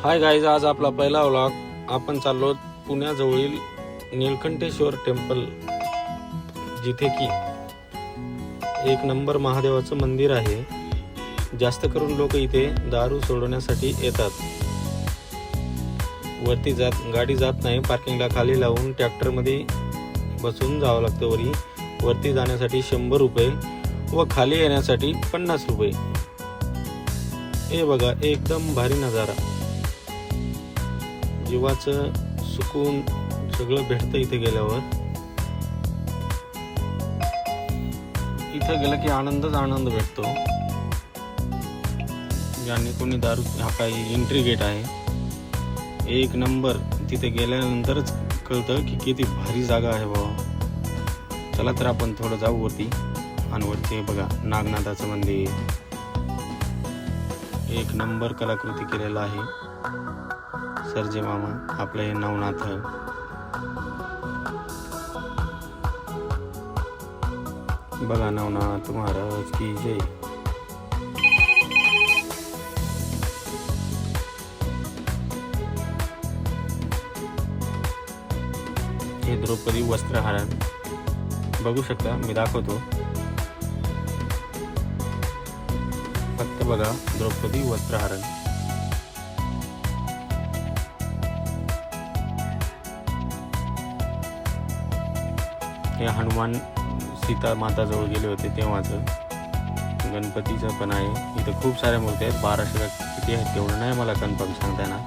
Hi guys, आज आपला पहिला व्लॉग. आपण चाललो पुण्याजवळील नीलकंठेश्वर टेम्पल, जिथे की एक नंबर महादेवाचं मंदिर आहे. जास्त करून लोक इथे दारू सोडवण्यासाठी येतात. वरती गाडी जात नाही, पार्किंगला खाली लावून ट्रॅक्टरमध्ये बसून जावं लागतं. वरती जाण्यासाठी 100 रुपये व खाली येण्यासाठी 50 रुपये. हे बघा, एकदम भारी नजारा, जीवाचं सुकून सगळं भेटतं इथे गेल्यावर. इथं गेलं की आनंद भेटतो. ज्यांनी कोणी दारू, हा काही एंट्री गेट आहे, एक नंबर. तिथे गेल्यानंतरच कळतं की किती भारी जागा आहे बाबा. चला तर आपण थोडं जाऊ वरती. आणि वरती बघा, नागनाथाचं मंदिर, एक नंबर कलाकृती केलेला आहे. सरजे मामा आपले नवनाथ. बघा, नवनाथ महाराज की जय. हे द्रौपदी वस्त्रहरण बघू शकता, मी दाखवतो. फक्त बघा, द्रौपदी वस्त्रहरण. हे हनुमान सीता माता जवळ गेले होते तेव्हाचं. गणपतीचं पण आहे इथं. खूप साऱ्या मूर्ती आहेत. 1200 किती आहेत तेवढं नाही मला कन्फर्म सांगता येणार,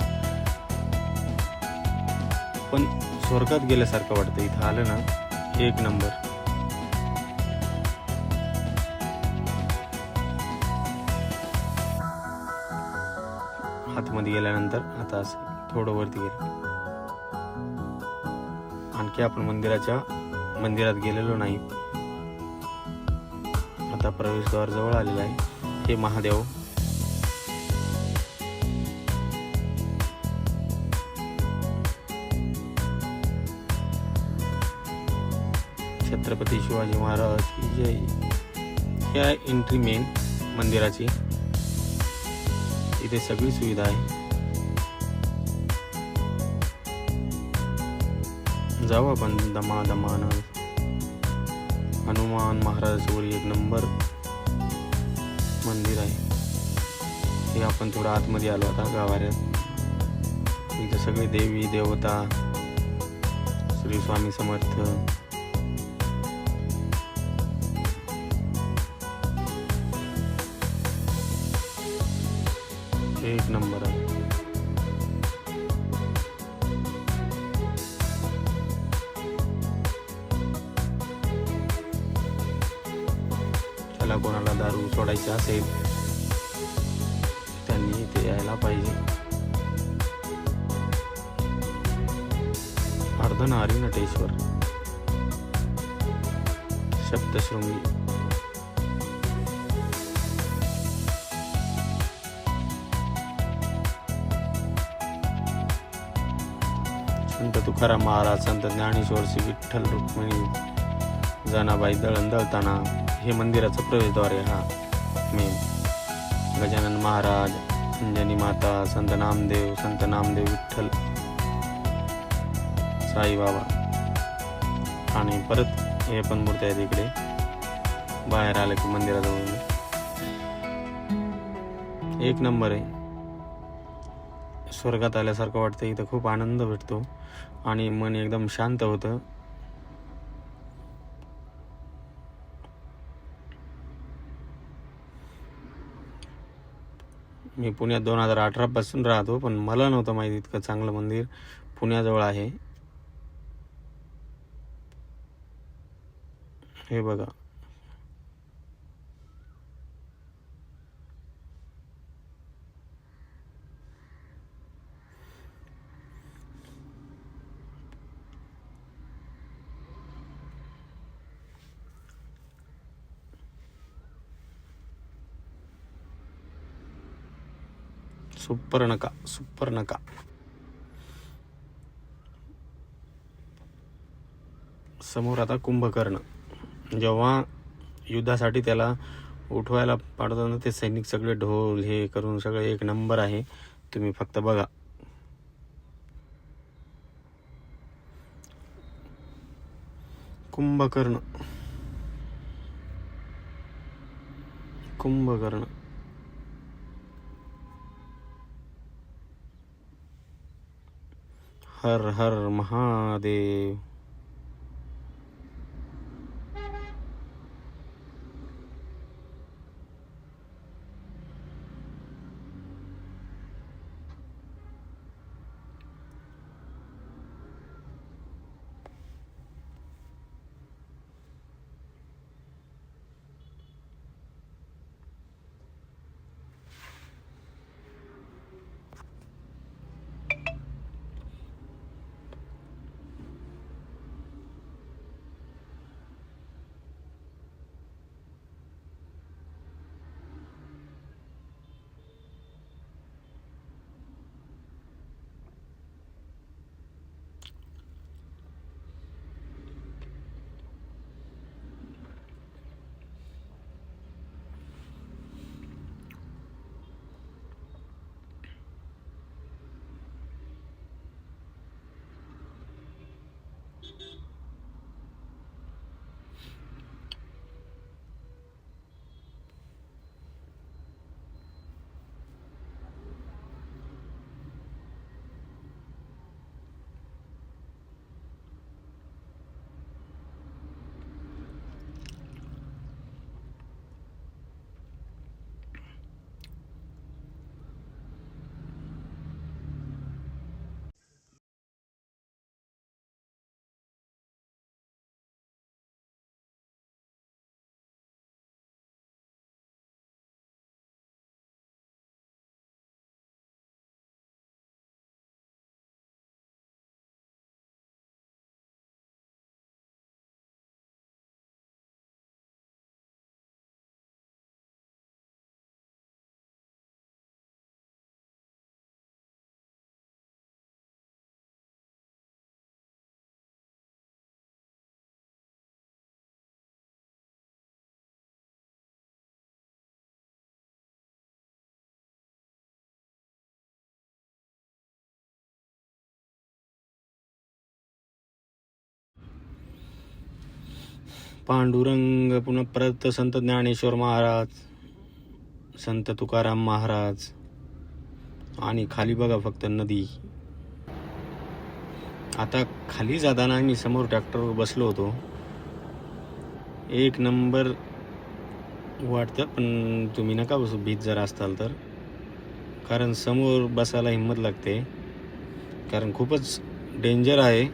पण स्वर्गात गेल्यासारखं वाटतं इथं आलं ना. एक नंबर. आतमध्ये गेल्यानंतर आता असं थोडं वरती गेलं. आणखी आपण मंदिरात गेलेलो नाही. आता प्रवेशद्वार जवळ आलेला आहे. हे महादेव. छत्रपती शिवाजी महाराज की जय. ही आहे एंट्री मेन मंदिराची. इथे सगळी सुविधा आहे. जाऊ आपण दमादमान. हनुमान महाराजांवर एक नंबर मंदिर आहे. हे आपण थोडं आतमध्ये आलो आता गावाऱ्यात. इथे सगळे देवी देवता, श्री स्वामी समर्थ. एक नंबर आहे. त्याला कोणाला दारू सोडायची असेल त्यांनी इथे यायला पाहिजे. अर्धनारी नटेश्वर, सप्तशृंगी. संत तुकाराम महाराज, संत ज्ञानेश्वर, श्री विठ्ठल रुक्मिणी, जनाबाई दळण दळताना. हे मंदिराचं प्रवेशद्वार आहे. हा मेन. गजानन महाराज, अंजनी माता, संत नामदेव विठ्ठल, साईबाबा. आणि परत हे पण मूर्ती आहेत इकडे. बाहेर आलं की मंदिराजवळ एक नंबर आहे. स्वर्गात आल्यासारखं वाटतं. इथं खूप आनंद भेटतो आणि मन एकदम शांत होतं. मी पुण्यात 2018 पासून राहतो, पण मला नव्हतं माहिती इतकं चांगलं मंदिर पुण्याजवळ आहे. हे बघा, सुपर्णका. समोर आता कुंभकर्ण. जेव्हा युद्धासाठी त्याला उठवायला पाठवताना ते सैनिक सगळे ढोल हे करून सगळे एक नंबर आहे. तुम्ही फक्त बघा. कुंभकर्ण. कुंभकर्ण. हर हर महादेव. पांडुरंग. पुन्हा परत संत ज्ञानेश्वर महाराज, संत तुकाराम महाराज. आणि खाली बघा फक्त नदी. आता खाली जाताना मी समोर ट्रॅक्टरवर बसलो होतो. एक नंबर वाटतं, पण तुम्ही नका बसू भीत जर असताल तर, कारण समोर बसायला हिंमत लागते, कारण खूपच डेंजर आहे.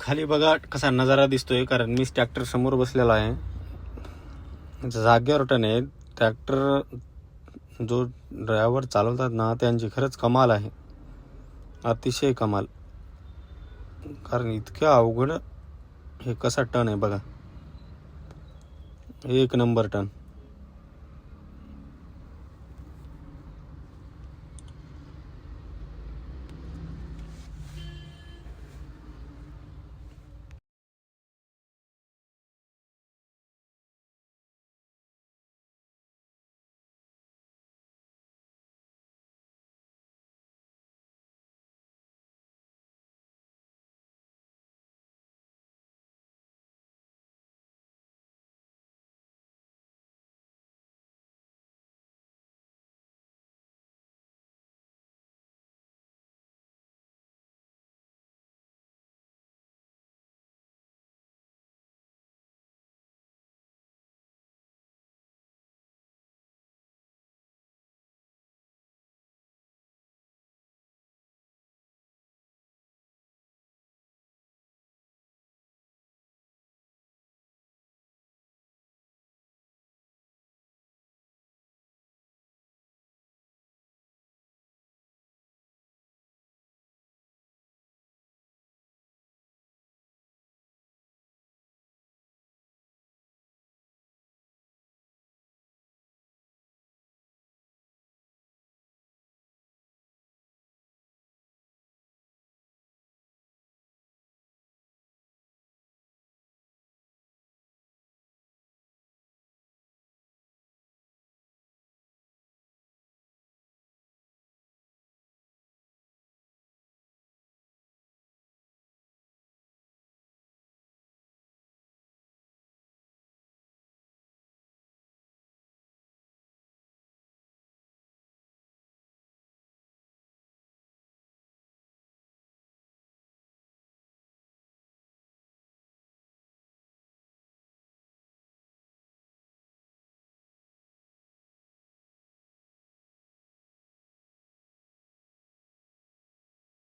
खाली बघा कसा नजारा दिसतोय, कारण मीच ट्रॅक्टर समोर बसलेला आहे. जागेवर टन आहे ट्रॅक्टर. जो ड्रायव्हर चालवतात ना, त्यांची खरंच कमाल आहे, अतिशय कमाल. कारण इतकं अवघड हे कसा टन आहे बघा, एक नंबर टन.